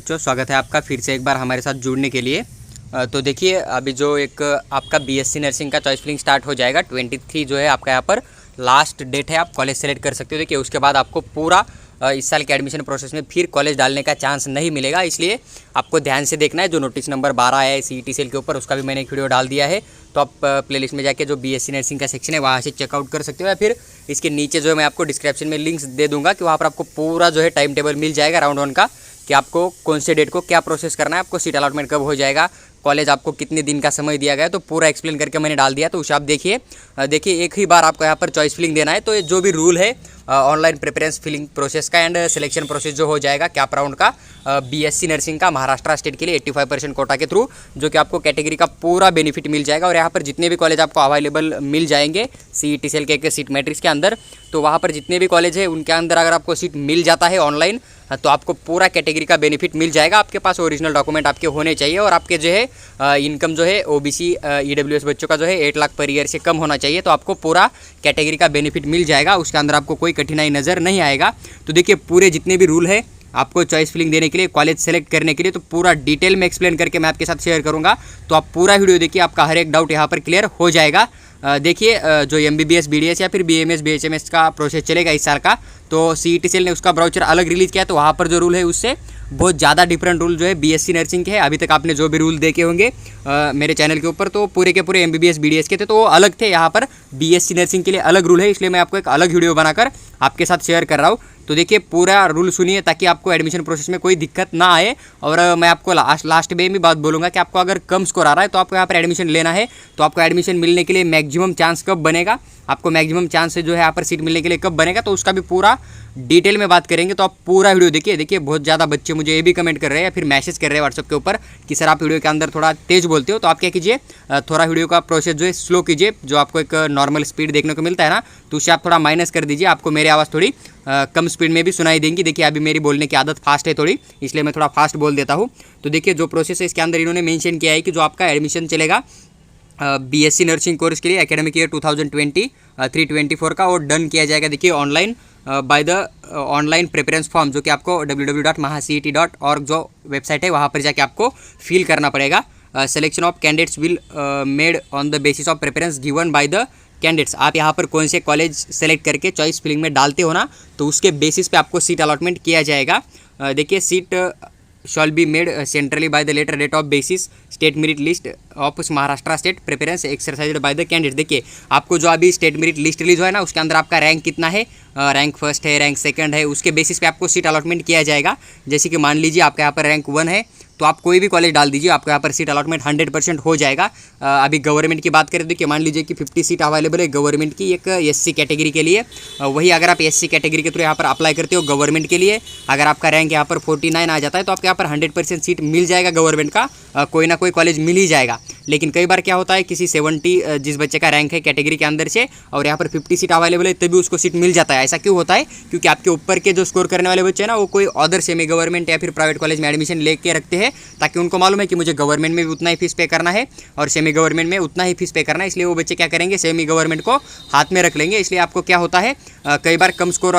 बच्चों, स्वागत है आपका फिर से एक बार हमारे साथ जुड़ने के लिए। तो देखिए, अभी जो एक आपका बीएससी नर्सिंग का चॉइस फिलिंग स्टार्ट हो जाएगा 23 जो है आपका यहाँ पर लास्ट डेट है। आप कॉलेज सेलेक्ट कर सकते हो। देखिए, उसके बाद आपको पूरा इस साल के एडमिशन प्रोसेस में फिर कॉलेज डालने का चांस नहीं मिलेगा, इसलिए आपको ध्यान से देखना है। जो नोटिस नंबर 12 है सीईटी सेल के ऊपर, उसका भी मैंने एक वीडियो डाल दिया है, तो आप प्लेलिस्ट में जाके जो बीएससी नर्सिंग का सेक्शन है वहाँ से चेकआउट कर सकते हो, या फिर इसके नीचे जो है मैं आपको डिस्क्रिप्शन में लिंक्स दे दूंगा कि वहाँ पर आपको पूरा जो है टाइम टेबल मिल जाएगा राउंड 1 का, कि आपको कौन से डेट को क्या प्रोसेस करना है, आपको सीट अलॉटमेंट कब हो जाएगा, कॉलेज आपको कितने दिन का समय दिया गया है, तो पूरा एक्सप्लेन करके मैंने डाल दिया। तो उसे आप देखिए। एक ही बार आपको यहाँ पर चॉइस फिलिंग देना है। तो ये जो भी रूल है ऑनलाइन प्रेफरेंस फिलिंग प्रोसेस का एंड सिलेक्शन प्रोसेस जो हो जाएगा कैप राउंड का बीएससी नर्सिंग का महाराष्ट्र स्टेट के लिए 85% कोटा के थ्रू, जो कि आपको कैटेगरी का पूरा बेनिफिट मिल जाएगा। और यहाँ पर जितने भी कॉलेज आपको अवेलेबल मिल जाएंगे सीईटी सेल के एक सीट मैट्रिक्स के अंदर, तो वहाँ पर जितने भी कॉलेज है उनके अंदर अगर आपको सीट मिल जाता है ऑनलाइन, तो आपको पूरा कैटेगरी का बेनिफिट मिल जाएगा। आपके पास ओरिजिनल डॉक्यूमेंट आपके होने चाहिए, और आपके जो है इनकम जो है ओबीसी ईडब्ल्यूएस बच्चों का जो है 8 लाख पर ईयर से कम होना चाहिए, तो आपको पूरा कैटेगरी का बेनिफिट मिल जाएगा। उसके अंदर आपको कोई कठिनाई नज़र नहीं आएगा। तो देखिए, पूरे जितने भी रूल है आपको चॉइस फिलिंग देने के लिए, कॉलेज सेलेक्ट करने के लिए, तो पूरा डिटेल में एक्सप्लेन करके मैं आपके साथ शेयर करूंगा। तो आप पूरा वीडियो देखिए, आपका हर एक डाउट यहाँ पर क्लियर हो जाएगा। देखिए, जो एमबीबीएस बीडीएस या फिर बीएमएस बीएचएमएस का प्रोसेस चलेगा इस साल का, तो सीईटी सेल ने उसका ब्राउचर अलग रिलीज़ किया, तो वहाँ पर जो रूल है उससे बहुत ज़्यादा डिफरेंट रूल जो है बीएससी नर्सिंग के है। अभी तक आपने जो भी रूल देखे होंगे मेरे चैनल के ऊपर, तो पूरे के पूरे एमबीबीएस बीडीएस के थे, तो वो अलग थे। यहाँ पर बीएससी नर्सिंग के लिए अलग रूल है, इसलिए मैं आपको एक अलग वीडियो बनाकर आपके साथ शेयर कर रहा हूँ। तो देखिए, पूरा रूल सुनिए ताकि आपको एडमिशन प्रोसेस में कोई दिक्कत ना आए। और मैं आपको लास्ट में भी बात बोलूँगा कि आपको अगर कम स्कोर आ रहा है तो आपको यहाँ पर एडमिशन लेना है, तो आपको एडमिशन मिलने के लिए मैक्सिमम चांस कब बनेगा, आपको मैक्सिमम चांस जो है यहाँ पर सीट मिलने के लिए कब बनेगा, तो उसका भी पूरा डिटेल में बात करेंगे। तो आप पूरा वीडियो देखिए। बहुत ज़्यादा बच्चे मुझे ये भी कमेंट कर रहे हैं या फिर मैसेज कर रहे हैं व्हाट्सएप के ऊपर कि सर आप वीडियो के अंदर थोड़ा तेज बोलते हो, तो आप क्या कीजिए, थोड़ा वीडियो का प्रोसेस जो है स्लो कीजिए। जो आपको एक नॉर्मल स्पीड देखने को मिलता है ना, तो उसे आप थोड़ा माइनस कर दीजिए। आपको मेरी आवाज़ थोड़ी कम स्पीड में भी सुनाई देंगी। देखिए, अभी मेरी बोलने की आदत फास्ट है थोड़ी, इसलिए मैं थोड़ा फास्ट बोल देता हूँ। तो देखिए, जो प्रोसेस है इसके अंदर इन्होंने मेंशन किया है कि जो आपका एडमिशन चलेगा बीएससी नर्सिंग कोर्स के लिए एकेडमिक ईयर 2023-24 का, वो डन किया जाएगा। देखिए, online by the online preference form, जो कि आपको www.mahacet.org जो वेबसाइट है वहाँ पर जाके आपको फिल करना पड़ेगा। Selection of candidates will made on the basis of preference given by the candidates. आप यहाँ पर कौन से कॉलेज सेलेक्ट करके चॉइस फिलिंग में डालते हो ना, तो उसके बेसिस पे आपको सीट अलॉटमेंट किया जाएगा। देखिए, seat shall be made centrally by the later date of basis state merit list of Maharashtra state preference exercised by the candidate. देखिए, आपको जो अभी स्टेट मेरिट लिस्ट रिलीज हुआ है ना, उसके अंदर आपका रैंक कितना है, रैंक फर्स्ट है, रैंक सेकंड है, उसके बेसिस पे आपको सीट अलॉटमेंट किया जाएगा। जैसे कि मान लीजिए आपका यहाँ पर रैंक 1 है, तो आप कोई भी कॉलेज डाल दीजिए, आपको यहाँ पर सीट अलॉटमेंट 100% हो जाएगा। अभी गवर्नमेंट की बात करें तो मान लीजिए कि 50 सीट अवेलेबल है गवर्नमेंट की एक एससी कैटेगरी के लिए। वही अगर आप एससी कैटेगरी के थ्रू यहाँ पर अप्लाई करते हो गवर्नमेंट के लिए, अगर आपका रैंक यहाँ पर 49 आ जाता है, तो आपके यहाँ पर 100% सीट मिल जाएगा गवर्नमेंट का, कोई ना कोई कॉलेज मिल ही जाएगा। लेकिन कई बार क्या होता है, किसी 70 जिस बच्चे का रैंक है कैटेगरी के अंदर से, और यहाँ पर 50 सीट अवेलेबल है, तभी उसको सीट मिल जाता है। ऐसा क्यों होता है? क्योंकि आपके ऊपर के जो स्कोर करने वाले बच्चे हैं ना, वो कोई अदर सेमी गवर्नमेंट या फिर प्राइवेट कॉलेज में एडमिशन लेके रखते हैं, ताकि उनको मालूम है कि मुझे गवर्नमेंट में भी उतना ही फीस पे करना है और सेमी गवर्नमेंट में उतना ही फीस पे करना है। इसलिए वो बच्चे क्या करेंगे, सेमी गवर्नमेंट को हाथ में रख लेंगे। इसलिए आपको क्या होता है, कई बार कम स्कोर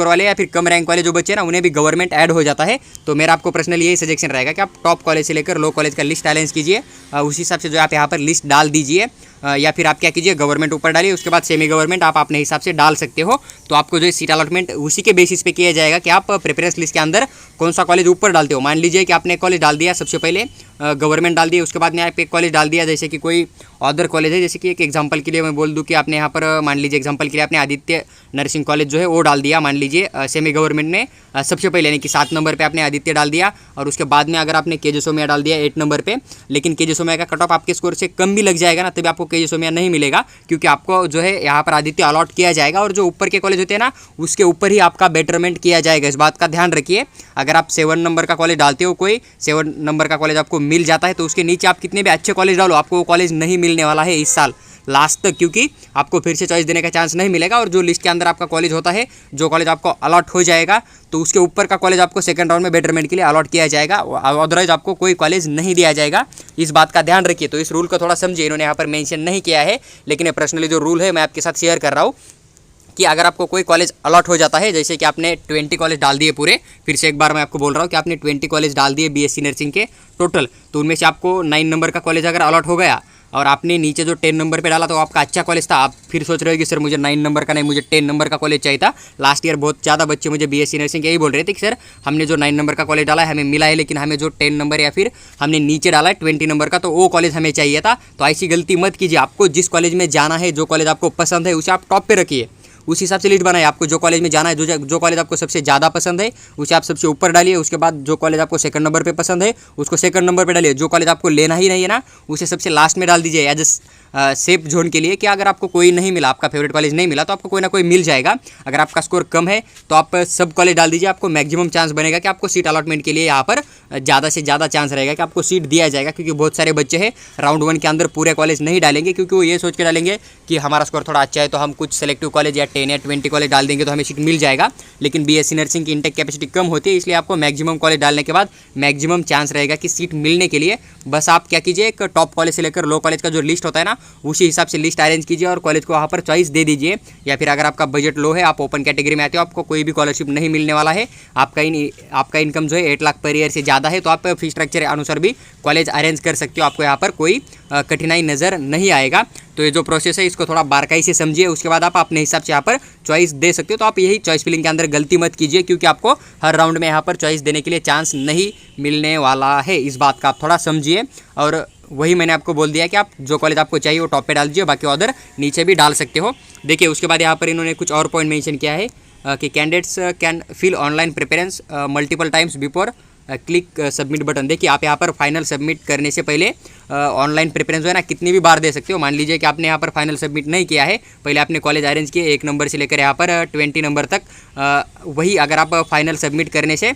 वाले या फिर कम रैंक वाले जो बच्चे हैं ना, उन्हें भी गवर्नमेंट ऐड हो जाता है। तो मेरा आपको पर्सनली यही सजेशन रहेगा कि आप टॉप कॉलेज से लेकर लो कॉलेज का लिस्ट अलाइंस कीजिए, उसी हिसाब से जो आप यहाँ पर लिस्ट डाल दीजिए। या फिर आप क्या कीजिए, गवर्नमेंट ऊपर डालिए, उसके बाद सेमी गवर्नमेंट आप अपने हिसाब से डाल सकते हो। तो आपको जो है सीट अलॉटमेंट उसी के बेसिस पे किया जाएगा कि आप प्रेफरेंस लिस्ट के अंदर कौन सा कॉलेज ऊपर डालते हो। मान लीजिए कि आपने कॉलेज डाल दिया, सबसे पहले गवर्नमेंट डाल दिया, उसके बाद में आप एक कॉलेज डाल दिया, जैसे कि कोई अदर कॉलेज है। जैसे कि एक एग्जांपल के लिए मैं बोल दूं कि आपने यहाँ पर मान लीजिए एग्जांपल के लिए आपने आदित्य नर्सिंग कॉलेज जो है वो डाल दिया, मान लीजिए सेमी गवर्नमेंट में सबसे पहले, यानी कि 7 नंबर पे आपने आदित्य डाल दिया, और उसके बाद में अगर आपने केजे सोमिया डाल दिया 8 नंबर पे, लेकिन केजे सोमिया का कट ऑफ आपके स्कोर से कम भी लग जाएगा ना, तभी आपको केजे सोमिया नहीं मिलेगा, क्योंकि आपको जो है यहाँ पर आदित्य अलॉट किया जाएगा, और जो ऊपर के कॉलेज होते हैं ना, उसके ऊपर ही आपका बेटरमेंट किया जाएगा। इस बात का ध्यान रखिए। अगर आप 7 नंबर का कॉलेज डालते हो, कोई 7 नंबर का कॉलेज आपको मिल जाता है, तो उसके नीचे आप कितने भी अच्छे कॉलेज डालो, आपको वो कॉलेज नहीं मिलने वाला है इस साल लास्ट तक, क्योंकि आपको फिर से चॉइस देने का चांस नहीं मिलेगा। और जो लिस्ट के अंदर आपका कॉलेज होता है, जो कॉलेज आपको अलॉट हो जाएगा, तो उसके ऊपर का कॉलेज आपको सेकंड राउंड में बेटरमेंट के लिए अलॉट किया जाएगा, अदरवाइज आपको कोई कॉलेज नहीं दिया जाएगा। इस बात का ध्यान रखिए। तो इस रूल को थोड़ा समझिए, इन्होंने यहाँ पर मेंशन नहीं किया है, लेकिन पर्सनली जो रूल है मैं आपके साथ शेयर कर रहा हूँ। कि अगर आपको कोई कॉलेज अलॉट हो जाता है, जैसे कि आपने 20 कॉलेज डाल दिए पूरे, फिर से एक बार मैं आपको बोल रहा हूँ कि आपने 20 कॉलेज डाल दिए बीएससी नर्सिंग के टोटल, तो उनमें से आपको 9 नंबर का कॉलेज अगर अलॉट हो गया और आपने नीचे जो 10 नंबर पे डाला तो आपका अच्छा कॉलेज था, आप फिर सोच रहे हो कि सर मुझे 9 नंबर का नहीं, मुझे 10 नंबर का कॉलेज चाहिए था। लास्ट ईयर बहुत ज़्यादा बच्चे मुझे बीएससी नर्सिंग यही बोल रहे थे कि सर हमने जो 9 नंबर का कॉलेज डाला है हमें मिला है, लेकिन हमें जो 10 नंबर या फिर हमने नीचे डाला है 20 नंबर का तो वो कॉलेज हमें चाहिए था। तो ऐसी गलती मत कीजिए। आपको जिस कॉलेज में जाना है, जो कॉलेज आपको पसंद है, उसे आप टॉप पे रखिए, उस हिसाब से लिस्ट बनाइए। आपको जो कॉलेज में जाना है, जो कॉलेज आपको सबसे ज़्यादा पसंद है उसे आप सबसे ऊपर डालिए। उसके बाद जो कॉलेज आपको सेकंड नंबर पे पसंद है उसको सेकंड नंबर पे डालिए। जो कॉलेज आपको लेना ही नहीं है ना, उसे सबसे लास्ट में डाल दीजिए एज सेफ जोन के लिए, कि अगर आपको कोई नहीं मिला, आपका फेवरेट कॉलेज नहीं मिला, तो आपको कोई ना कोई मिल जाएगा। अगर आपका स्कोर कम है तो आप सब कॉलेज डाल दीजिए, आपको मैक्सिमम चांस बनेगा कि आपको सीट अलॉटमेंट के लिए यहाँ पर ज़्यादा से ज़्यादा चांस रहेगा कि आपको सीट दिया जाएगा। क्योंकि बहुत सारे बच्चे हैं राउंड 1 के अंदर पूरे कॉलेज नहीं डालेंगे, क्योंकि वो ये सोच के डालेंगे कि हमारा स्कोर थोड़ा अच्छा है तो हम कुछ सेलेक्टिव कॉलेज या 10 या 20 कॉलेज डाल देंगे तो हमें सीट मिल जाएगा। लेकिन बीएससी नर्सिंग की इंटेक कैपेसिटी कम होती है, इसलिए आपको मैक्सिमम कॉलेज डालने के बाद मैक्सिमम चांस रहेगा कि सीट मिलने के लिए। बस आप क्या कीजिए, एक टॉप कॉलेज से लेकर लो कॉलेज का जो लिस्ट होता है ना, उसी हिसाब से लिस्ट अरेंज कीजिए और कॉलेज को वहाँ पर चॉइस दे दीजिए। या फिर अगर आपका बजट लो है, आप ओपन कैटेगरी में आते हो, आपको कोई भी स्कॉलरशिप नहीं मिलने वाला है, आपका इनकम जो है 8 लाख पर ईयर से ज़्यादा है, तो आप फी स्ट्रक्चर अनुसार भी कॉलेज अरेंज कर सकते हो। आपको यहाँ पर कोई कठिनाई नज़र नहीं आएगा। तो ये जो प्रोसेस है इसको थोड़ा बारकाई से समझिए, उसके बाद आप अपने हिसाब से यहाँ पर चॉइस दे सकते हो। तो आप यही चॉइस फिलिंग के अंदर गलती मत कीजिए, क्योंकि आपको हर राउंड में यहाँ पर चॉइस देने के लिए चांस नहीं मिलने वाला है। इस बात का आप थोड़ा समझिए। और वही मैंने आपको बोल दिया कि आप जो कॉलेज आपको चाहिए वो टॉप पे डाल दीजिए, बाकी अदर नीचे भी डाल सकते हो। देखिए उसके बाद यहाँ पर इन्होंने कुछ और पॉइंट मेंशन किया है कि candidates can fill online preference multiple times before click submit button. देखिए आप यहाँ पर फाइनल सबमिट करने से पहले ऑनलाइन प्रेफरेंस जो है ना कितनी भी बार दे सकते हो। मान लीजिए कि आपने यहाँ पर फाइनल सबमिट नहीं किया है, पहले आपने कॉलेज अरेंज किए 1 नंबर से लेकर यहाँ पर 20 नंबर तक, वही अगर आप फाइनल सबमिट करने से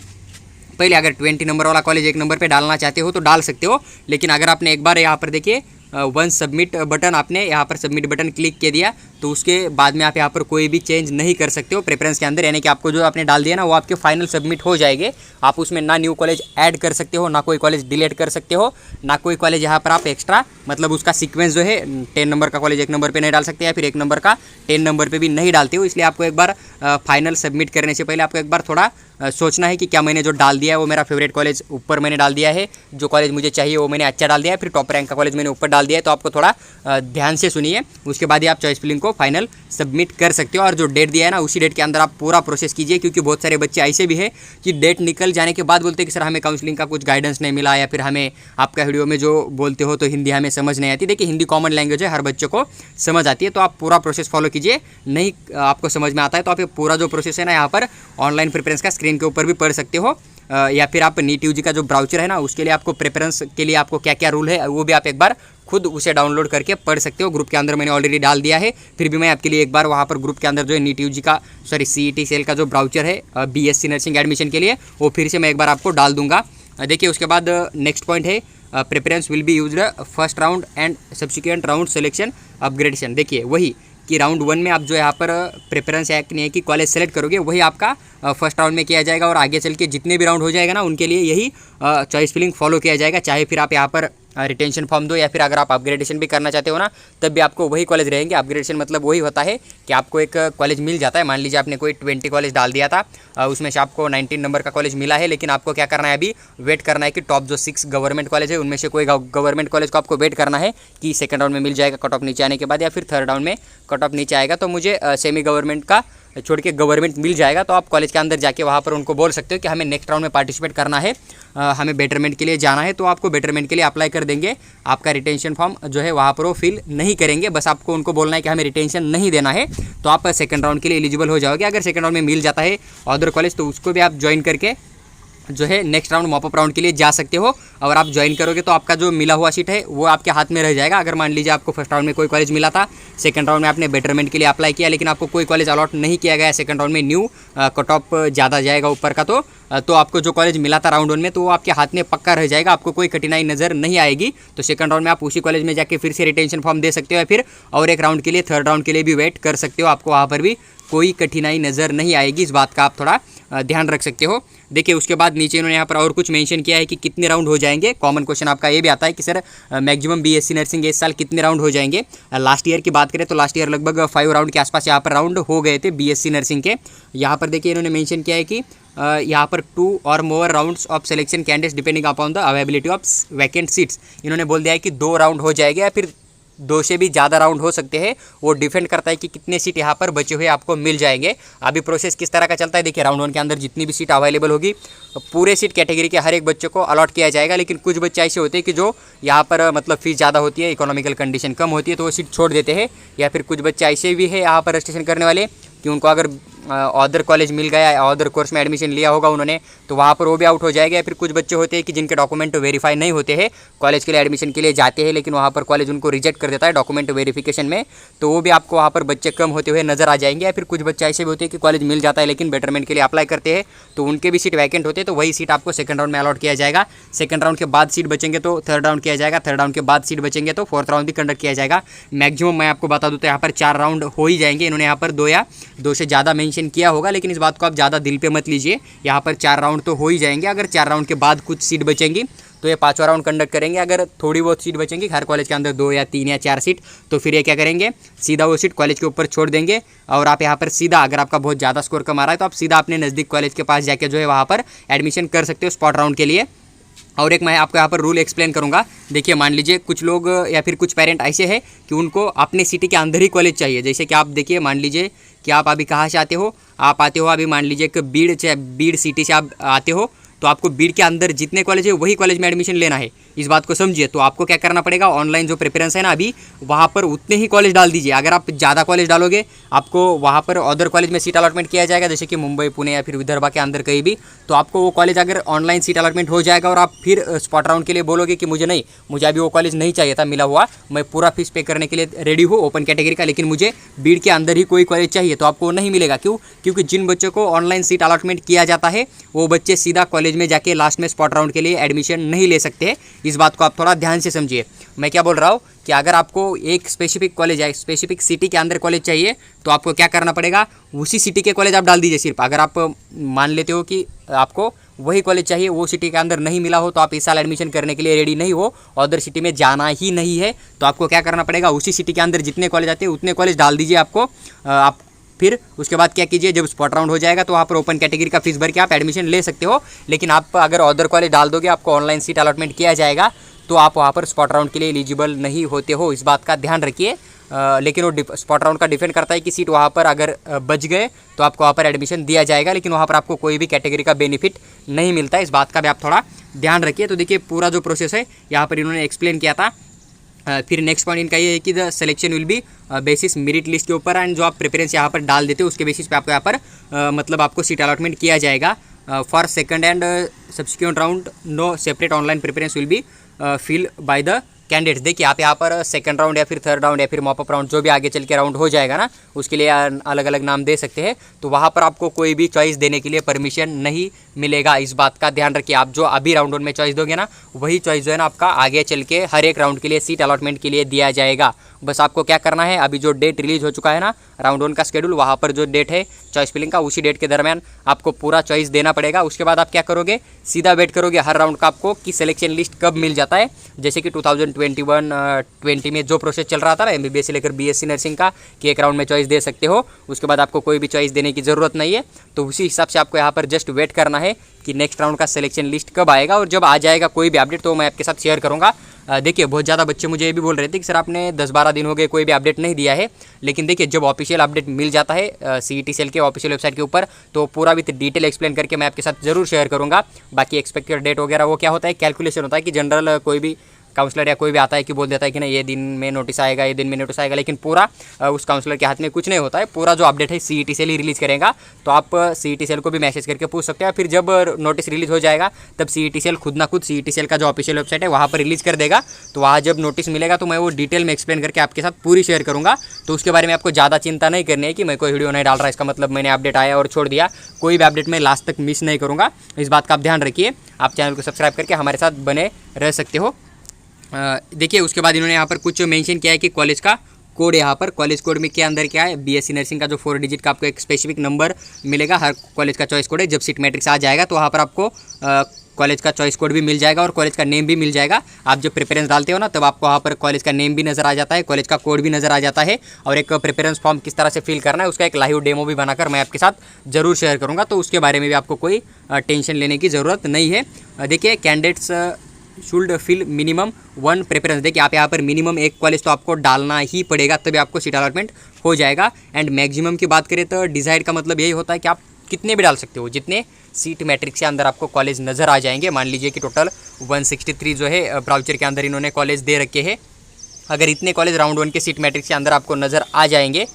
पहले अगर 20 नंबर वाला कॉलेज 1 नंबर पे डालना चाहते हो तो डाल सकते हो। लेकिन अगर आपने एक बार यहाँ पर देखिए वन सबमिट बटन, आपने यहाँ पर सबमिट बटन क्लिक कर दिया तो उसके बाद में आप यहाँ पर कोई भी चेंज नहीं कर सकते हो प्रेफरेंस के अंदर। यानी कि आपको जो आपने डाल दिया ना वो आपके फाइनल सबमिट हो जाएंगे। आप उसमें ना न्यू कॉलेज ऐड कर सकते हो, ना कोई कॉलेज डिलीट कर सकते हो, ना कोई कॉलेज यहाँ पर आप एक्स्ट्रा मतलब उसका सीक्वेंस जो है 10 नंबर का कॉलेज 1 नंबर पे नहीं डाल सकते, या फिर 1 नंबर का 10 नंबर पे भी नहीं डालते हो। इसलिए आपको एक बार फाइनल सबमिट करने से पहले आपको एक बार थोड़ा सोचना है कि क्या मैंने जो डाल दिया है वो मेरा फेवरेट कॉलेज ऊपर मैंने डाल दिया है, जो कॉलेज मुझे चाहिए वो मैंने अच्छा डाल दिया है, फिर टॉप रैंक का कॉलेज मैंने ऊपर डाल दिया है। तो आपको थोड़ा ध्यान से सुनिए, उसके बाद ही आप चॉइस फिलिंग को फाइनल सबमिट कर सकते हो। और जो डेट दिया है ना उसी डेट के अंदर आप पूरा प्रोसेस कीजिए, क्योंकि बहुत सारे बच्चे ऐसे भी है कि डेट निकल जाने के बाद बोलते हैं कि सर हमें काउंसलिंग का कुछ गाइडेंस नहीं मिला, या फिर हमें आपका वीडियो में जो बोलते हो तो हिंदी हमें समझ नहीं आती। देखिए हिंदी कॉमन लैंग्वेज है, हर बच्चे को समझ आती है, तो आप पूरा प्रोसेस फॉलो कीजिए। नहीं आपको समझ में आता है तो आप ये पूरा जो प्रोसेस है ना यहाँ पर ऑनलाइन प्रेफरेंस का स्क्रीन के ऊपर भी पढ़ सकते हो, या फिर आप नीट यूजी का जो ब्राउचर है ना उसके लिए आपको प्रेफरेंस के लिए आपको क्या क्या रूल है वो भी आप एक बार खुद उसे डाउनलोड करके पढ़ सकते हो। ग्रुप के अंदर मैंने ऑलरेडी डाल दिया है, फिर भी मैं आपके लिए एक बार वहाँ पर ग्रुप के अंदर जो है नीट यूजी का सीईटी सेल का जो ब्राउचर है बीएससी नर्सिंग एडमिशन के लिए वो फिर से मैं एक बार आपको डाल दूंगा। देखिए उसके बाद नेक्स्ट पॉइंट है preference will be used first round and subsequent round selection upgradation. देखिए वही कि राउंड 1 में आप जो यहाँ पर प्रेफरेंस एक्ट नहीं है कि कॉलेज सेलेक्ट करोगे, वही आपका फर्स्ट राउंड में किया जाएगा। और आगे चल के जितने भी राउंड हो जाएगा ना उनके लिए यही चॉइस फिलिंग फॉलो किया जाएगा। चाहे फिर आप यहाँ पर रिटेंशन फॉर्म दो, या फिर अगर आप अपग्रेडेशन भी करना चाहते हो ना तब भी आपको वही कॉलेज रहेंगे। अपग्रेडेशन मतलब वही होता है कि आपको एक कॉलेज मिल जाता है। मान लीजिए आपने कोई 20 कॉलेज डाल दिया था, उसमें से आपको 19 नंबर का कॉलेज मिला है, लेकिन आपको क्या करना है अभी वेट करना है कि टॉप जो 6 गवर्नमेंट कॉलेज है उनमें से कोई गवर्नमेंट कॉलेज को आपको वेट करना है कि सेकंड राउंड में मिल जाएगा कट ऑफ नीचे आने के बाद, या फिर थर्ड राउंड में कट ऑफ नीचे आएगा तो मुझे सेमी गवर्नमेंट का छोड़ के गवर्नमेंट मिल जाएगा। तो आप कॉलेज के अंदर जाके वहाँ पर उनको बोल सकते हो कि हमें नेक्स्ट राउंड में पार्टिसिपेट करना है, हमें बेटरमेंट के लिए जाना है, तो आपको बेटरमेंट के लिए अप्लाई कर देंगे। आपका रिटेंशन फॉर्म जो है वहाँ पर वो फिल नहीं करेंगे, बस आपको उनको बोलना है कि हमें रिटेंशन नहीं देना है, तो आप सेकंड राउंड के लिए एलिजिबल हो जाओगे। अगर सेकंड राउंड में मिल जाता है अदर कॉलेज तो उसको भी आप ज्वाइन करके जो है नेक्स्ट राउंड मॉपअप राउंड के लिए जा सकते हो। और आप ज्वाइन करोगे तो आपका जो मिला हुआ सीट है वो आपके हाथ में रह जाएगा। अगर मान लीजिए आपको फर्स्ट राउंड में कोई कॉलेज मिला था, सेकंड राउंड में आपने बेटरमेंट के लिए अप्लाई किया, लेकिन आपको कोई कॉलेज अलॉट नहीं किया गया सेकंड राउंड में, न्यू कट ऑफ ज़्यादा जाएगा ऊपर का, तो आपको जो कॉलेज मिला था राउंड 1 में तो वो आपके हाथ में पक्का रह जाएगा, आपको कोई कठिनाई नज़र नहीं आएगी। तो सेकंड राउंड में आप उसी कॉलेज में जाके फिर से रिटेंशन फॉर्म दे सकते हो, या फिर और एक राउंड के लिए थर्ड राउंड के लिए भी वेट कर सकते हो, आपको वहाँ पर भी कोई कठिनाई नज़र नहीं आएगी। इस बात का आप थोड़ा ध्यान रख सकते हो। देखिए उसके बाद नीचे इन्होंने यहाँ पर और कुछ मेंशन किया है कि कितने राउंड हो जाएंगे। कॉमन क्वेश्चन आपका ये भी आता है कि सर मैक्सिमम बीएससी नर्सिंग इस साल कितने राउंड हो जाएंगे। लास्ट ईयर की बात करें तो लास्ट ईयर लगभग 5 राउंड के आसपास यहाँ पर राउंड हो गए थे बीएससी नर्सिंग के। यहाँ पर देखिए इन्होंने मेंशन किया है कि यहाँ पर 2 और more rounds of selection candidates depending upon the availability of vacant seats. इन्होंने बोल दिया है कि 2 राउंड हो जाएगा या फिर 2 से भी ज़्यादा राउंड हो सकते हैं। वो डिपेंड करता है कि कितने सीट यहाँ पर बचे हुए आपको मिल जाएंगे। अभी प्रोसेस किस तरह का चलता है देखिए, राउंड 1 के अंदर जितनी भी सीट अवेलेबल होगी पूरे सीट कैटेगरी के हर एक बच्चे को अलॉट किया जाएगा। लेकिन कुछ बच्चे ऐसे होते हैं कि जो यहाँ पर मतलब फीस ज़्यादा होती है, इकोनॉमिकल कंडीशन कम होती है, तो वो सीट छोड़ देते हैं। या फिर कुछ बच्चे ऐसे भी है यहाँ पर रजिस्ट्रेशन करने वाले कि उनको अगर अदर कॉलेज मिल गया, अदर कोर्स में एडमिशन लिया होगा उन्होंने, तो वहाँ पर वो भी आउट हो जाएगा। या फिर कुछ बच्चे होते हैं कि जिनके डॉक्यूमेंट वेरीफाई नहीं होते हैं, कॉलेज के लिए एडमिशन के लिए जाते हैं लेकिन वहाँ पर कॉलेज उनको रिजेक्ट कर देता है डॉक्यूमेंट वेरिफिकेशन में, तो वो भी आपको वहाँ पर बच्चे कम होते हुए नजर आ जाएंगे। या फिर कुछ बच्चे ऐसे भी होते हैं कि कॉलेज मिल जाता है लेकिन बेटरमेंट के लिए अप्लाई करते हैं तो उनके भी सीट वैकेंट होते हैं, तो वही सीट आपको सेकंड राउंड में अलॉट किया जाएगा। सेकंड राउंड के बाद सीट बचेंगे तो थर्ड राउंड किया जाएगा, थर्ड राउंड के बाद सीट बचेंगे तो फोर्थ राउंड भी कंडक्ट किया जाएगा। मैक्सिमम मैं आपको बता दूँ तो यहाँ पर 4 राउंड हो ही जाएंगे। इन्होंने यहाँ पर 2 या 2 से ज़्यादा मेंशन किया होगा, लेकिन इस बात को आप ज़्यादा दिल पे मत लीजिए। यहाँ पर 4 राउंड तो हो ही जाएंगे। अगर 4 राउंड के बाद कुछ सीट बचेंगी तो ये 5वां राउंड कंडक्ट करेंगे। अगर थोड़ी बहुत सीट बचेंगी हर कॉलेज के अंदर 2 या 3 या 4 सीट, तो फिर ये क्या करेंगे, सीधा वो सीट कॉलेज के ऊपर छोड़ देंगे। और आप यहाँ पर सीधा, अगर आपका बहुत ज़्यादा स्कोर कम आ रहा है तो आप सीधा अपने नज़दीक कॉलेज के पास जाके जो है वहाँ पर एडमिशन कर सकते हो स्पॉट राउंड के लिए। और एक मैं आपको यहाँ पर रूल एक्सप्लेन करूँगा। देखिए मान लीजिए कुछ लोग या फिर कुछ पेरेंट ऐसे हैं कि उनको अपने सिटी के अंदर ही कॉलेज चाहिए। जैसे कि आप देखिए, मान लीजिए कि आप अभी कहाँ से आते हो, आप आते हो अभी मान लीजिए कि बीड़ सिटी से आप आते हो, तो आपको बीड़ के अंदर जितने कॉलेज है वही कॉलेज में एडमिशन लेना है। इस बात को समझिए। तो आपको क्या करना पड़ेगा, ऑनलाइन जो प्रेफरेंस है ना अभी, वहाँ पर उतने ही कॉलेज डाल दीजिए। अगर आप ज़्यादा कॉलेज डालोगे आपको वहाँ पर अदर कॉलेज में सीट अलॉटमेंट किया जाएगा, जैसे कि मुंबई, पुणे या फिर विदर्भा के अंदर कहीं भी, तो आपको वो कॉलेज अगर ऑनलाइन सीट अलॉटमेंट हो जाएगा और आप फिर स्पॉट राउंड के लिए बोलोगे कि मुझे नहीं, मुझे अभी वो कॉलेज नहीं चाहिए था मिला हुआ, मैं पूरा फीस पे करने के लिए रेडी हूँ ओपन कैटेगरी का, लेकिन मुझे बीड़ के अंदर ही कोई कॉलेज चाहिए, तो आपको नहीं मिलेगा। क्यों? क्योंकि जिन बच्चों को ऑनलाइन सीट अलॉटमेंट किया जाता है वो बच्चे सीधा कॉलेज में जाके लास्ट में स्पॉट राउंड के लिए एडमिशन नहीं ले सकते। इस बात को आप थोड़ा ध्यान से समझिए। मैं क्या बोल रहा हूँ कि अगर आपको एक स्पेसिफिक कॉलेज है, स्पेसिफिक सिटी के अंदर कॉलेज चाहिए, तो आपको क्या करना पड़ेगा, उसी सिटी के कॉलेज आप डाल दीजिए सिर्फ। अगर आप मान लेते हो कि आपको वही कॉलेज चाहिए, वो सिटी के अंदर नहीं मिला हो, तो आप इस साल एडमिशन करने के लिए रेडी नहीं हो, अदर सिटी में जाना ही नहीं है, तो आपको क्या करना पड़ेगा, उसी सिटी के अंदर जितने कॉलेज आते हैं उतने कॉलेज डाल दीजिए आपको। आप फिर उसके बाद क्या कीजिए, जब स्पॉट राउंड हो जाएगा तो वहाँ पर ओपन कैटेगरी का फीस भर के आप एडमिशन ले सकते हो। लेकिन आप अगर अदर कॉलेज डाल दोगे, आपको ऑनलाइन सीट अलॉटमेंट किया जाएगा, तो आप वहाँ पर स्पॉट राउंड के लिए एलिजिबल नहीं होते हो। इस बात का ध्यान रखिए। लेकिन वो स्पॉट राउंड का डिपेंड करता है कि सीट वहाँ पर अगर बच गए तो आपको वहाँ पर एडमिशन दिया जाएगा, लेकिन वहाँ पर आपको कोई भी कैटेगरी का बेनिफिट नहीं मिलता है। इस बात का भी आप थोड़ा ध्यान रखिए। तो देखिए पूरा जो प्रोसेस है यहाँ पर इन्होंने एक्सप्लेन किया था। फिर नेक्स्ट पॉइंट इनका ये है कि the selection will be basis merit list के ऊपर, एंड जो आप प्रेफरेंस यहाँ पर डाल देते हो उसके बेसिस पे आपको यहाँ पर मतलब आपको सीट अलॉटमेंट किया जाएगा। For second and subsequent round no separate online preference will be fill by the candidates. देखिए आप यहाँ पर सेकंड राउंड या फिर थर्ड राउंड या फिर मॉपअप राउंड जो भी आगे चल के राउंड हो जाएगा ना, उसके लिए अलग अलग नाम दे सकते हैं, तो वहाँ पर आपको कोई भी चॉइस देने के लिए परमिशन नहीं मिलेगा। इस बात का ध्यान रखिए। आप जो अभी राउंड 1 में चॉइस दोगे ना, वही चॉइस जो है ना आपका आगे चल के हर एक राउंड के लिए सीट अलॉटमेंट के लिए दिया जाएगा। बस आपको क्या करना है, अभी जो डेट रिलीज हो चुका है ना राउंड 1 का शेड्यूल, वहाँ पर जो डेट है चॉइस फिलिंग का, उसी डेट के दरमियान आपको पूरा चॉइस देना पड़ेगा। उसके बाद आप क्या करोगे, सीधा वेट करोगे हर राउंड का आपको कि सिलेक्शन लिस्ट कब मिल जाता है। जैसे कि 2021-20 में जो प्रोसेस चल रहा था ना MBBS से लेकर BSc नर्सिंग का, कि एक राउंड में चॉइस दे सकते हो, उसके बाद आपको कोई भी चॉइस देने की ज़रूरत नहीं है। तो उसी हिसाब से आपको यहाँ पर जस्ट वेट करना है कि नेक्स्ट राउंड का सिलेक्शन लिस्ट कब आएगा, और जब आ जाएगा कोई भी अपडेट तो मैं आपके साथ शेयर करूँगा। देखिए बहुत ज़्यादा बच्चे मुझे ये भी बोल रहे थे कि सर आपने 10-12 दिन हो गए कोई भी अपडेट नहीं दिया है, लेकिन देखिए जब ऑफिशियल अपडेट मिल जाता है CET सेल के ऑफिशियल वेबसाइट के ऊपर, तो पूरा विथ डिटेल एक्सप्लेन करके मैं आपके साथ ज़रूर शेयर करूँगा। बाकी एक्सपेक्टेड डेट वगैरह वो क्या होता है, कैलकुलेशन होता है कि जनरल कोई भी काउंसलर या कोई भी आता है कि बोल देता है कि नहीं ये दिन में नोटिस आएगा, ये दिन में नोटिस आएगा, लेकिन पूरा उस काउंसलर के हाथ में कुछ नहीं होता है। पूरा जो अपडेट है CET सेल ही रिलीज़ करेगा, तो आप CET सेल को भी मैसेज करके पूछ सकते हैं। फिर जब नोटिस रिलीज़ हो जाएगा तब CET सेल खुद ना खुद CET सेल का जो ऑफिशियल वेबसाइट है वहाँ पर रिलीज़ कर देगा। तो वहाँ जब नोटिस मिलेगा तो मैं वो डिटेल में एक्सप्लेन करके आपके साथ पूरी शेयर करूँगा। तो उसके बारे में आपको ज़्यादा चिंता नहीं करनी है कि मैं कोई वीडियो नहीं डाल रहा, इसका मतलब मैंने अपडेट आया और छोड़ दिया। कोई भी अपडेट मैं लास्ट तक मिस नहीं करूँगा। इस बात का आप ध्यान रखिए। आप चैनल को सब्सक्राइब करके हमारे साथ बने रह सकते हो। देखिए उसके बाद इन्होंने यहाँ पर कुछ मेंशन किया है कि कॉलेज का कोड यहाँ पर कॉलेज कोड में क्या अंदर क्या है, बीएससी नर्सिंग का जो 4 डिजिट का आपको एक स्पेसिफिक नंबर मिलेगा, हर कॉलेज का चॉइस कोड है। जब सीट मैट्रिक्स आ जाएगा तो वहाँ पर आपको कॉलेज का चॉइस कोड भी मिल जाएगा और कॉलेज का नेम भी मिल जाएगा। आप जब प्रेफरेंस डालते हो ना, तब आपको वहाँ पर कॉलेज का नेम भी नज़र आ जाता है, कॉलेज का कोड भी नज़र आ जाता है, और एक प्रेफरेंस फॉर्म किस तरह से फिल करना है उसका एक लाइव डेमो भी बनाकर मैं आपके साथ ज़रूर शेयर करूँगा, तो उसके बारे में भी आपको कोई टेंशन लेने की ज़रूरत नहीं है। देखिए, candidates should fill minimum 1 preference. देखिए, आप यहाँ पर मिनिमम 1 कॉलेज तो आपको डालना ही पड़ेगा, तभी आपको सीट अलॉटमेंट हो जाएगा। एंड मैक्सिमम की बात करें तो डिसाइड का मतलब यही होता है कि आप कितने भी डाल सकते हो, जितने सीट मैट्रिक्स के अंदर आपको कॉलेज नज़र आ जाएंगे। मान लीजिए कि टोटल 163 जो है ब्राउचर के अंदर इन्होंने कॉलेज दे रखे हैं। अगर इतने कॉलेज राउंड 1 के सीट मैट्रिक्स के अंदर आपको नज़र आ जाएंगे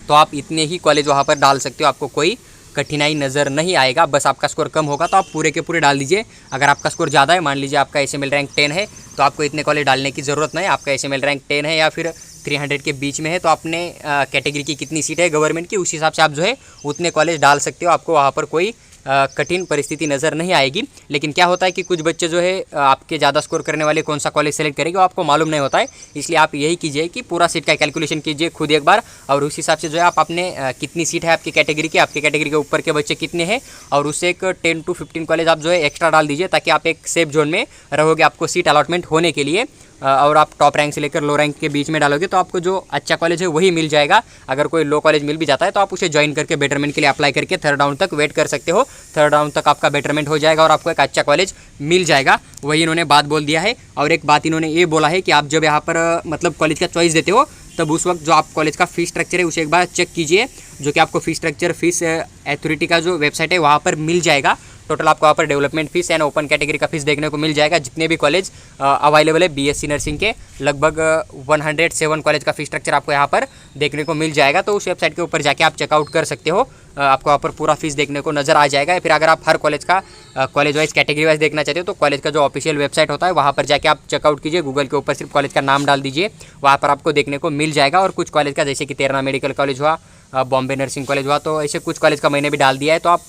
तो आप इतने ही कॉलेज वहाँ पर डाल सकते हो, आपको कोई कठिनाई नज़र नहीं आएगा। बस आपका स्कोर कम होगा तो आप पूरे के पूरे डाल दीजिए। अगर आपका स्कोर ज़्यादा है, मान लीजिए आपका एसएमएल रैंक 10 है, तो आपको इतने कॉलेज डालने की ज़रूरत नहीं। आपका एसएमएल रैंक 10 है या फिर 300 के बीच में है, तो आपने कैटेगरी की कितनी सीट है गवर्नमेंट की, उस हिसाब से आप जो है उतने कॉलेज डाल सकते हो। आपको वहाँ पर कोई कठिन परिस्थिति नज़र नहीं आएगी। लेकिन क्या होता है कि कुछ बच्चे जो है आपके ज़्यादा स्कोर करने वाले कौन सा कॉलेज सेलेक्ट करेंगे वो आपको मालूम नहीं होता है। इसलिए आप यही कीजिए कि पूरा सीट का कैलकुलेशन कीजिए खुद एक बार, और उस हिसाब से जो है आप अपने कितनी सीट है आपकी कैटेगरी की, आपकी कैटेगरी के ऊपर के बच्चे कितने हैं, और उससे एक 10 to 15 कॉलेज आप जो है एक्स्ट्रा डाल दीजिए, ताकि आप एक सेफ जोन में रहोगे आपको सीट अलॉटमेंट होने के लिए। और आप टॉप रैंक से लेकर लो रैंक के बीच में डालोगे तो आपको जो अच्छा कॉलेज है वही मिल जाएगा। अगर कोई लो कॉलेज मिल भी जाता है तो आप उसे ज्वाइन करके बेटरमेंट के लिए अप्लाई करके 3rd राउंड तक वेट कर सकते हो। 3rd राउंड तक आपका बेटरमेंट हो जाएगा और आपको एक अच्छा कॉलेज मिल जाएगा। वही इन्होंने बात बोल दिया है। और एक बात इन्होंने ये बोला है कि आप जब यहाँ पर मतलब कॉलेज का चॉइस देते हो, तब उस वक्त जो आप कॉलेज का फीस स्ट्रक्चर है उसे एक बार चेक कीजिए, जो कि आपको फीस स्ट्रक्चर फीस अथॉरिटी का जो वेबसाइट है वहाँ पर मिल जाएगा। टोटल आपको वहाँ पर development fees and open category का फीस देखने को मिल जाएगा। जितने भी कॉलेज अवेलेबल है बीएससी नर्सिंग के, लगभग 107 कॉलेज का फीस स्ट्रक्चर आपको यहाँ पर देखने को मिल जाएगा। तो उस वेबसाइट के ऊपर जाके आप चेकआउट कर सकते हो, आपको वहाँ पर पूरा फीस देखने को नज़र आ जाएगा। फिर अगर आप हर कॉलेज का कॉलेज वाइज कैटेगरी वाइज देखना चाहते हो तो कॉलेज का जो ऑफिशियल वेबसाइट होता है वहाँ पर जाके आप चेकआउट कीजिए। गूगल के ऊपर सिर्फ कॉलेज का नाम डाल दीजिए, वहाँ पर आपको देखने को मिल जाएगा। और कुछ कॉलेज का, जैसे कि तेरना मेडिकल कॉलेज हुआ, बॉम्बे नर्सिंग कॉलेज हुआ, तो ऐसे कुछ कॉलेज का मैंने भी डाल दिया है। तो आप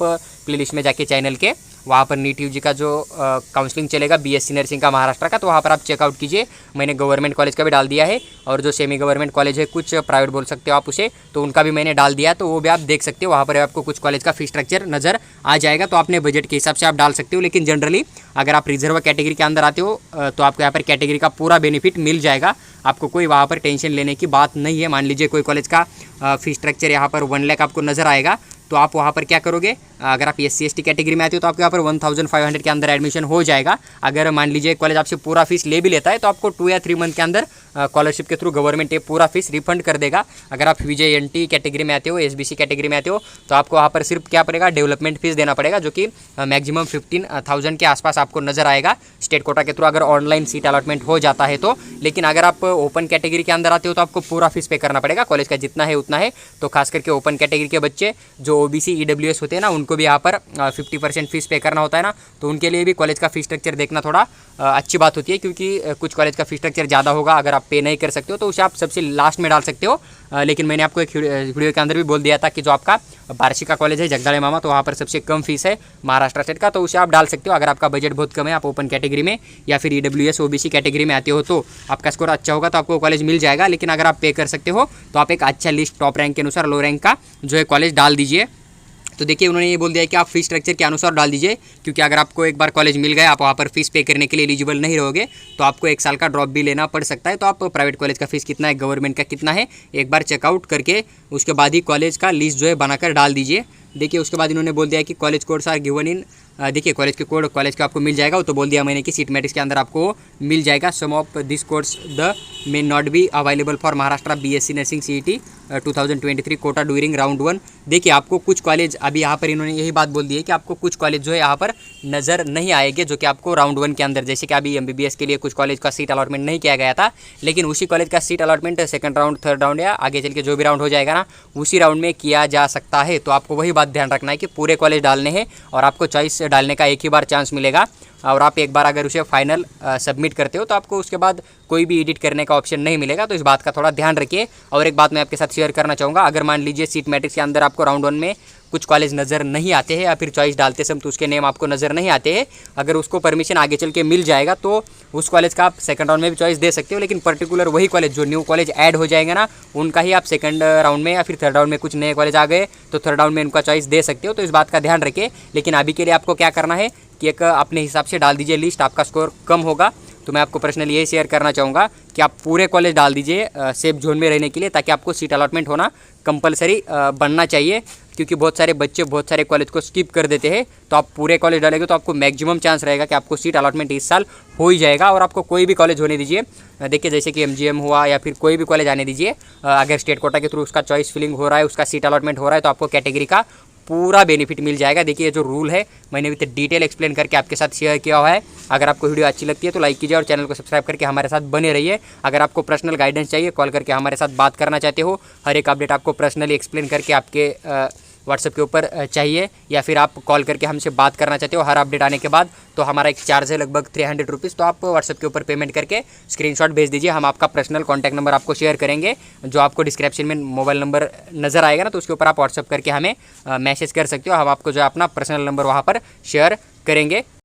प्ले लिस्ट में जाके चैनल के वहाँ पर नीट यूजी का जो काउंसलिंग चलेगा बीएससी नर्सिंग का महाराष्ट्र का, तो वहाँ पर आप चेकआउट कीजिए। मैंने गवर्नमेंट कॉलेज का भी डाल दिया है, और जो सेमी गवर्नमेंट कॉलेज है, कुछ प्राइवेट बोल सकते हो आप उसे, तो उनका भी मैंने डाल दिया, तो वो भी आप देख सकते हो। वहाँ पर आपको कुछ कॉलेज का फीस स्ट्रक्चर नज़र आ जाएगा। तो अपने बजट के हिसाब से आप डाल सकते हो। लेकिन जनरली अगर आप रिजर्व कैटेगरी के अंदर आते हो तो आपको यहाँ पर कैटेगरी का पूरा बेनिफिट मिल जाएगा। आपको कोई वहाँ पर टेंशन लेने की बात नहीं है। मान लीजिए कोई कॉलेज का फीस स्ट्रक्चर यहाँ पर 1 लाख आपको नज़र आएगा, तो आप वहाँ पर क्या करोगे, अगर आप SC ST कैटेगरी में आते हो तो आपको यहाँ पर 1500 के अंदर एडमिशन हो जाएगा। अगर मान लीजिए कॉलेज आपसे पूरा फीस ले भी लेता है तो आपको 2 या 3 मंथ के अंदर स्कॉलरशिप के थ्रू गवर्नमेंट ये पूरा फीस रिफंड कर देगा। अगर आप VJNT कैटेगरी में आते हो, SBC कैटेगरी में आते हो, तो आपको वहाँ पर सिर्फ क्या पड़ेगा, डेवलपमेंट फीस देना पड़ेगा, जो कि मैक्सिमम 15,000 के आसपास आपको नज़र आएगा स्टेट कोटा के थ्रू, अगर ऑनलाइन सीट अलॉटमेंट हो जाता है तो। लेकिन अगर आप ओपन कैटेगरी के अंदर आते हो तो आपको पूरा फीस पे करना पड़ेगा, कॉलेज का जितना है उतना है। तो खास करके ओपन कैटेगरी के बच्चे जो OBC EWS होते हैं ना, उनको भी यहाँ पर 50% फीस पे करना होता है ना, तो उनके लिए भी कॉलेज का फीस स्ट्रक्चर देखना थोड़ा अच्छी बात होती है। क्योंकि कुछ कॉलेज का फीस स्ट्रक्चर ज़्यादा होगा, अगर आप पे नहीं कर सकते हो तो उसे आप सबसे लास्ट में डाल सकते हो। लेकिन मैंने आपको एक वीडियो के अंदर भी बोल दिया था कि जो आपका बार्शी का कॉलेज है जगदाळे मामा, तो वहाँ पर सबसे कम फीस है महाराष्ट्र स्टेट का, तो उसे आप डाल सकते हो। अगर आपका बजट बहुत कम है, आप ओपन कैटेगरी में या फिर EWS OBC कैटेगरी में आते हो, तो आपका स्कोर अच्छा होगा तो आपको कॉलेज मिल जाएगा। लेकिन अगर आप पे कर सकते हो तो आप एक अच्छा लिस्ट टॉप रैंक के अनुसार लो रैंक का जो है कॉलेज डाल दीजिए। तो देखिए, उन्होंने ये बोल दिया कि आप फीस स्ट्रक्चर के अनुसार डाल दीजिए, क्योंकि अगर आपको एक बार कॉलेज मिल गया, आप वहाँ पर फीस पे करने के लिए एलिजिबल नहीं रहोगे, तो आपको 1 साल का ड्रॉप भी लेना पड़ सकता है। तो आप प्राइवेट कॉलेज का फीस कितना है, गवर्नमेंट का कितना है, एक बार चेकआउट करके उसके बाद ही कॉलेज का लिस्ट जो है बनाकर डाल दीजिए। देखिए, उसके बाद इन्होंने बोल दिया कि college codes are given in, देखिए कॉलेज के कोड कॉलेज का आपको मिल जाएगा। वो तो बोल दिया मैंने कि सीट मैट्रिक्स के अंदर आपको मिल जाएगा। Some of this codes the may not be available for Maharashtra BSc nursing CET 2023 quota during round 1। देखिए, आपको कुछ कॉलेज, अभी यहाँ पर इन्होंने यही बात बोल दी है कि आपको कुछ कॉलेज जो है यहाँ पर नज़र नहीं आएंगे, जो कि आपको राउंड 1 के अंदर, जैसे कि अभी MBBS के लिए कुछ कॉलेज का सीट अलॉटमेंट नहीं किया गया था, लेकिन उसी कॉलेज का seat allotment 2nd round 3rd round या आगे चल के जो भी राउंड हो जाएगा ना, उसी राउंड में किया जा सकता है। तो आपको वही बात ध्यान रखना है कि पूरे कॉलेज डालने हैं और आपको चॉइस डालने का एक ही बार चांस मिलेगा। और आप एक बार अगर उसे फाइनल सबमिट करते हो तो आपको उसके बाद कोई भी एडिट करने का ऑप्शन नहीं मिलेगा। तो इस बात का थोड़ा ध्यान रखिए। और एक बात मैं आपके साथ शेयर करना चाहूँगा, अगर मान लीजिए सीट मैट्रिक्स के अंदर आपको राउंड 1 में कुछ कॉलेज नज़र नहीं आते हैं या फिर चॉइस डालते समय तो उसके नेम आपको नज़र नहीं आते हैं, अगर उसको परमिशन आगे चल के मिल जाएगा तो उस कॉलेज का आप सेकंड राउंड में भी चॉइस दे सकते हो। लेकिन पर्टिकुलर वही कॉलेज जो न्यू कॉलेज ऐड हो जाएंगे ना, उनका ही आप सेकंड राउंड में या फिर थर्ड राउंड में, कुछ नए कॉलेज आ गए तो थर्ड राउंड में उनका चॉइस दे सकते हो। तो इस बात का ध्यान रखिए। लेकिन अभी के लिए आपको क्या करना है कि एक अपने हिसाब से डाल दीजिए लिस्ट। आपका स्कोर कम होगा तो मैं आपको पर्सनली ये शेयर करना चाहूँगा कि आप पूरे कॉलेज डाल दीजिए सेफ जोन में रहने के लिए, ताकि आपको सीट अलॉटमेंट होना कंपलसरी बनना चाहिए। क्योंकि बहुत सारे बच्चे बहुत सारे कॉलेज को स्किप कर देते हैं, तो आप पूरे कॉलेज डालेंगे तो आपको मैक्सिमम चांस रहेगा कि आपको सीट अलॉटमेंट इस साल हो ही जाएगा। और आपको कोई भी कॉलेज होने दीजिए, देखिए जैसे कि MGM हुआ या फिर कोई भी कॉलेज आने दीजिए, अगर स्टेट कोटा के थ्रू उसका चॉइस फिलिंग हो रहा है, उसका सीट अलॉटमेंट हो रहा है, तो आपको कैटेगरी का पूरा बेनिफिट मिल जाएगा। देखिए ये जो रूल है मैंने भी डिटेल एक्सप्लेन करके आपके साथ शेयर किया हुआ है। अगर आपको वीडियो अच्छी लगती है तो लाइक कीजिए और चैनल को सब्सक्राइब करके हमारे साथ बने रहिए। अगर आपको पर्सनल गाइडेंस चाहिए, कॉल करके हमारे साथ बात करना चाहते हो, हर एक अपडेट आपको पर्सनली एक्सप्लेन करके आपके व्हाट्सएप के ऊपर चाहिए, या फिर आप कॉल करके हमसे बात करना चाहते हो हर अपडेट आने के बाद, तो हमारा एक चार्ज है लगभग 300 रुपीज़। तो आप व्हाट्सएप के ऊपर पेमेंट करके स्क्रीनशॉट भेज दीजिए, हम आपका पर्सनल कॉन्टैक्ट नंबर आपको शेयर करेंगे, जो आपको डिस्क्रिप्शन में मोबाइल नंबर नज़र आएगा ना, तो उसके ऊपर आप व्हाट्सएप करके हमें मैसेज कर सकते हो। हम आपको जो है अपना पर्सनल नंबर वहाँ पर शेयर करेंगे।